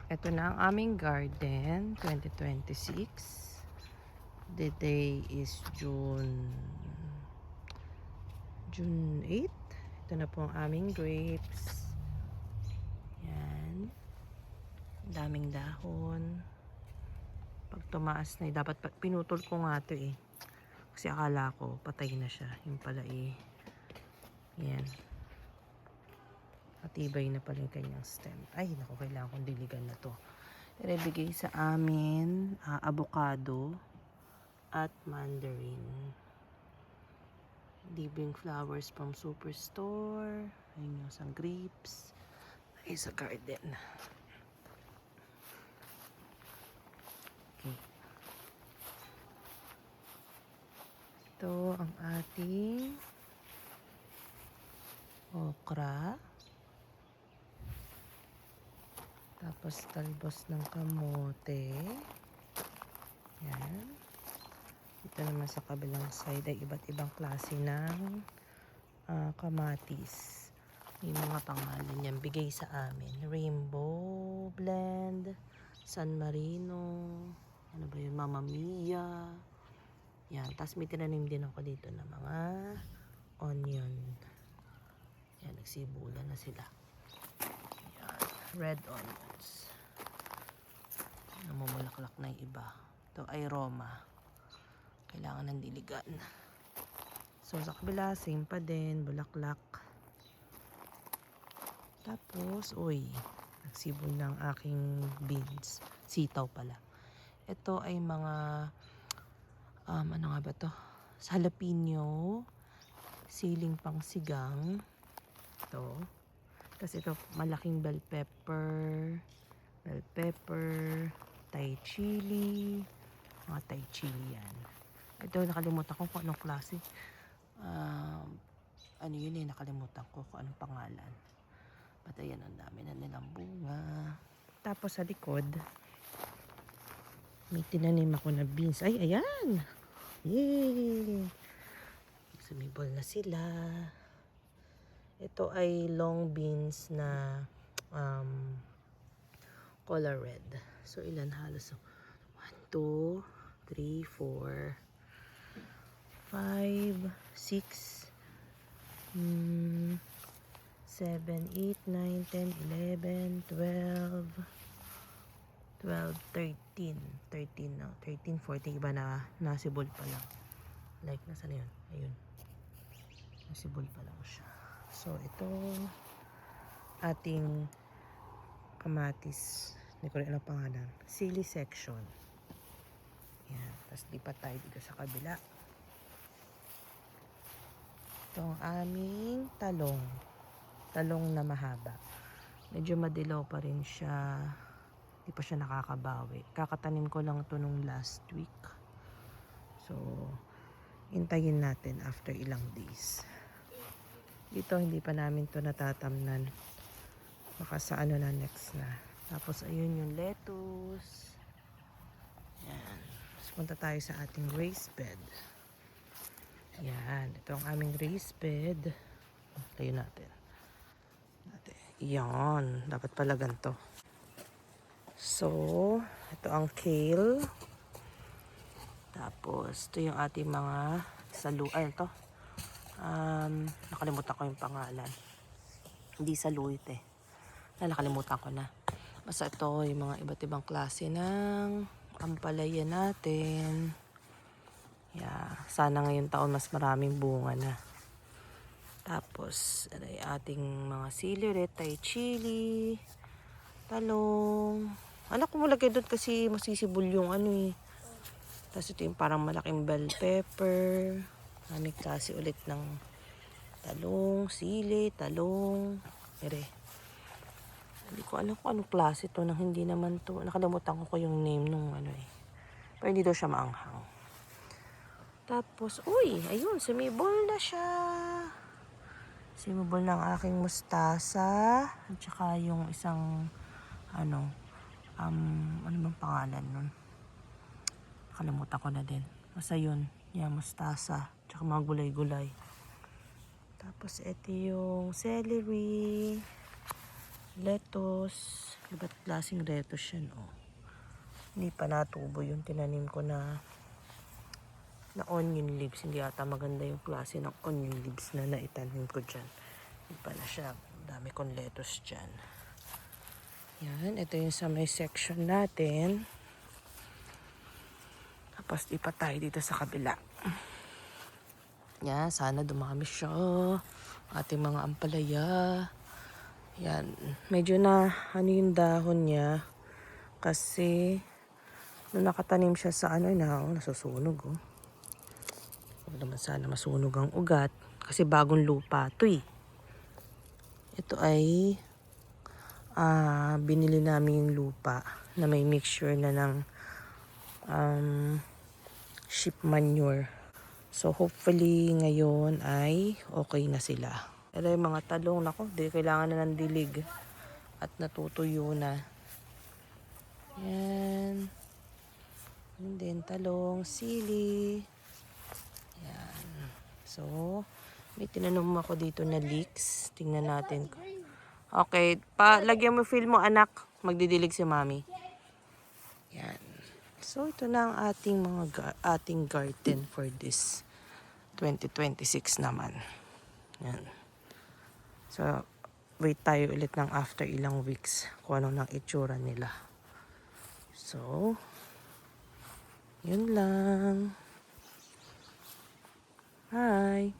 Ito na ang aming garden 2026. The day is June 8. Ito na po ang aming grapes. Yan. Daming dahon. Pag tumaas na, dapat pinutol ko nga ito eh. Kasi akala ko patay na siya. Yung pala eh. Yan. Matibay na pala yung kanyang stem. Ay, naku, kailangan kong diligan na to. Ibigay sa amin avocado at mandarin. Living flowers from Superstore. Ayun yung isang grapes. Ay, sa garden. Okay. Ito ang ating okra. Tapos talbos ng kamote. Yan. Ito naman sa kabilang side ay iba't ibang klase ng kamatis. May mga pangalan yan. Bigay sa amin. Rainbow Blend, San Marino, ano ba yun? Mama Mia. Yan. Tapos may tinanim din ako dito na mga onion. Yan. Nagsibula na sila. Red onions. Namumulaklak na yung iba. Ito ay Roma. Kailangan ng diligan. So sa kabila, same pa din. Bulaklak. Tapos, nagsibol ng aking beans. Sitaw pala. Ito ay mga, ano nga ba to? Jalapeno. Siling pang sigang. Ito. Tapos ito, malaking bell pepper, Thai chili, mga Thai chili yan. Ito, nakalimutan ko kung anong klase. Ano yun eh, nakalimutan ko kung anong pangalan. But ayan, ang dami na nilang bunga. Tapos sa likod, may tinanim ako na beans. Ay, ayan! Yay! Sumibol na sila. Ito ay long beans na color red. So, ilan halos? 1, 2, 3, 4, 5, 6, 7, 8, 9, 10, 11, 12, 13, 14, iba na nasibol pa lang. Like, nasa na yun? Ayun. Nasibol pa lang siya. So, ito ating kamatis. Hindi ko rin alam pangalan. Sili section. Yan. Tapos lipat tayo dito sa kabila. Ito ang aming talong. Talong na mahaba. Medyo madilaw pa rin siya. Hindi pa siya nakakabawi. Kakatanim ko lang ito nung last week. So, hintayin natin after ilang days. Dito hindi pa namin to natatamnan. Baka sa ano na next na. Tapos ayun yung lettuce. Yan. Tapos punta tayo sa ating raised bed. Yan. Ito ang aming raised bed. Tayo natin. Yan. Dapat pala ganito. So, ito ang kale. Tapos, ito yung ating mga saluan. Ito. Nakalimutan ko yung pangalan. Hindi saluit eh. Nakalimutan ko na. Basta ito yung mga iba't ibang klase ng ampalaya natin. Yeah, sana ngayong taon mas maraming bunga na. Tapos, ano yung ating mga celery, Thai chili, talong. Anak ko malagay doon kasi masisibol yung ano eh. Tapos ito yung parang malaking bell pepper. May klase ulit ng talong, sili, talong. Hindi ko alam kung anong klase to nang hindi naman to. Nakalimutan ko yung name nung ano eh. Pero hindi daw siya maanghang. Tapos, ayun, sumibol na siya. Sumibol ng aking mustasa. At saka yung isang, ano bang pangalan nun? Nakalimutan ko na din. Basta yun, yung mustasa. Tsaka mga gulay-gulay. Tapos ito yung celery. lettuce. Iba't klaseng lettuce yan, oh. Hindi pa natubo yung tinanim ko na onion leaves. Hindi ata maganda yung klase ng onion leaves na naitanim ko dyan. Hindi pa na siya. Dami kong lettuce dyan. Yan, ito yung sa may section natin. Tapos ipa tayo dito sa kabila. Yan, sana dumami siya. Ating mga ampalaya. Yan, medyo na ano yung dahon niya. Kasi nung nakatanim siya sa ano na, nasusunog, oh. Huwag naman sana masunog ang ugat. Kasi bagong lupa to, eh. Ito ay binili namin yung lupa na may mixture na ng sheep manure. So hopefully ngayon ay okay na sila. Pero yung mga talong, nako, di kailangan na ng dilig at natutuyo na. Yan. And then talong, sili. Yan. So, may tinanong ako dito na leeks. Tingnan natin. Okay, lagyan mo film mo, anak. Magdidilig si mami. Yan. So, ito na ang ating garden for this 2026 naman. Yan. So, wait tayo ulit ng after ilang weeks kung ano nang itsura nila. So, yun lang. Hi!